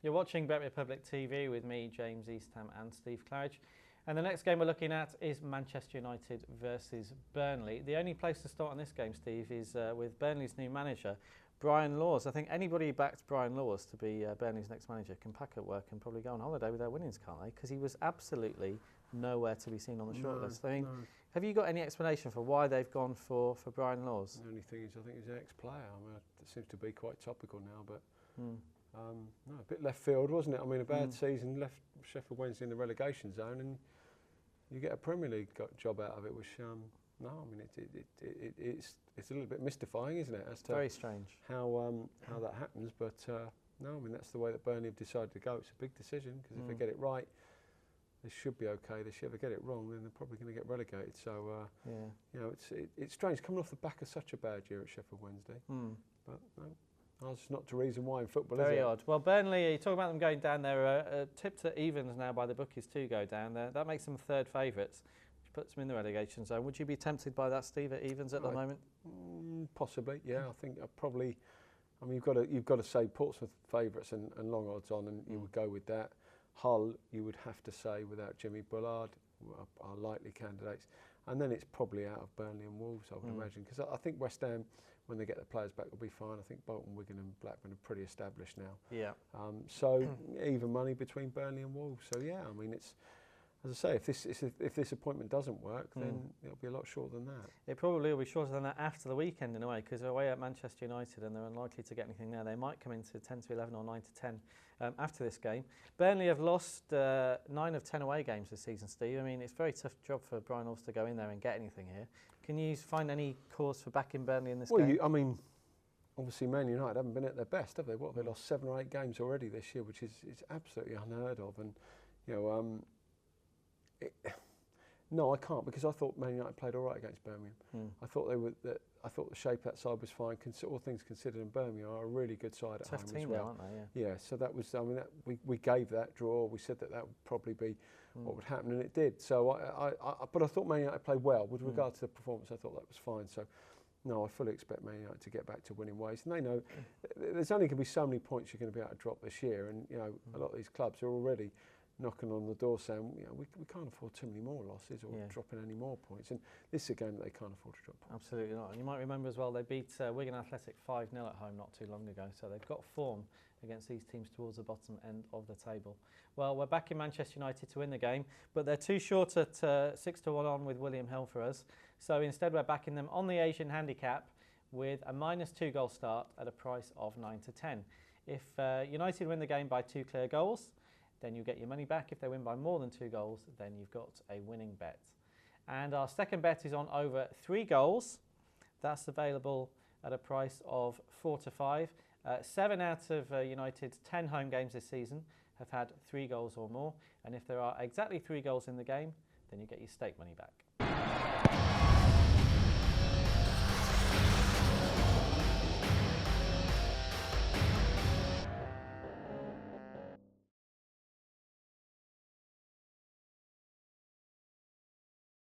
You're watching Bet Republic TV with me, James Eastham, and Steve Claridge. And the next game we're looking at is Manchester United versus Burnley. The only place to start on this game, Steve, is with Burnley's new manager, Brian Laws. I think anybody who backed Brian Laws to be Burnley's next manager can pack up work and probably go on holiday with their winnings, can't they? Because he was absolutely nowhere to be seen on the shortlist. I mean, have you got any explanation for why they've gone for Brian Laws? The only thing is, I think he's an ex-player. I mean, it seems to be quite topical now, but no, a bit left field, wasn't it? I mean, a bad season, left Sheffield Wednesday in the relegation zone, and you get a Premier League job out of it, which no, I mean it's a little bit mystifying, isn't it? As to very strange how that happens, but no, I mean that's the way that Burnley have decided to go. It's a big decision because if they get it right, they should be okay. If they ever get it wrong, then they're probably going to get relegated. So you know, it's strange coming off the back of such a bad year at Sheffield Wednesday, but no. That's not the reason why in football, Very is it? odd. Well, Burnley, you talk about them going down, they're tipped at evens now by the bookies to go down there. That makes them third favourites, which puts them in the relegation zone. Would you be tempted by that, Steve, at evens at the moment? Possibly, yeah. I think probably. I mean, you've got to say Portsmouth favourites and long odds on, and you would go with that. Hull, you would have to say without Jimmy Bullard, are likely candidates, and then it's probably out of Burnley and Wolves, I would imagine, because I think West Ham, when they get their players back, will be fine. I think Bolton, Wigan and Blackburn are pretty established now. Yeah. So even money between Burnley and Wolves. So yeah, I mean, it's, as I say, if this appointment doesn't work, then it'll be a lot shorter than that. It probably will be shorter than that after the weekend in a way, because they're away at Manchester United and they're unlikely to get anything there. They might come into 10 to 11 or 9 to 10 after this game. Burnley have lost 9 of 10 away games this season, Steve. I mean, it's a very tough job for Brian Laws to go in there and get anything here. Can you find any cause for backing Burnley in this game? I mean, obviously Man United haven't been at their best, have they? What, they lost 7 or 8 games already this year, which is absolutely unheard of. And you know, no, I can't, because I thought Man United played all right against Birmingham. I thought I thought the shape of that side was fine. All things considered, and Birmingham are a really good side at home as well. Tough team, aren't they? Yeah. So that was. I mean, we gave that draw. We said that would probably be what would happen, and it did. So but I thought Man United played well with regard to the performance. I thought that was fine. So. No, I fully expect Man United to get back to winning ways, and they know there's only going to be so many points you're going to be able to drop this year, and you know a lot of these clubs are already knocking on the door saying, you know, we can't afford too many more losses or dropping any more points, and this is a game that they can't afford to drop points. Absolutely not. And you might remember as well, they beat Wigan Athletic 5-0 at home not too long ago, so they've got form against these teams towards the bottom end of the table. Well, we're back in Manchester United to win the game, but they're too short at 6 to 1 on with William Hill for us, so instead we're backing them on the Asian handicap with a -2 goal start at a price of 9 to 10. If United win the game by 2 clear goals, then you get your money back. If they win by more than 2 goals, then you've got a winning bet. And our second bet is on over 3 goals. That's available at a price of 4 to 5. 7 out of United's 10 home games this season have had 3 goals or more. And if there are exactly 3 goals in the game, then you get your stake money back.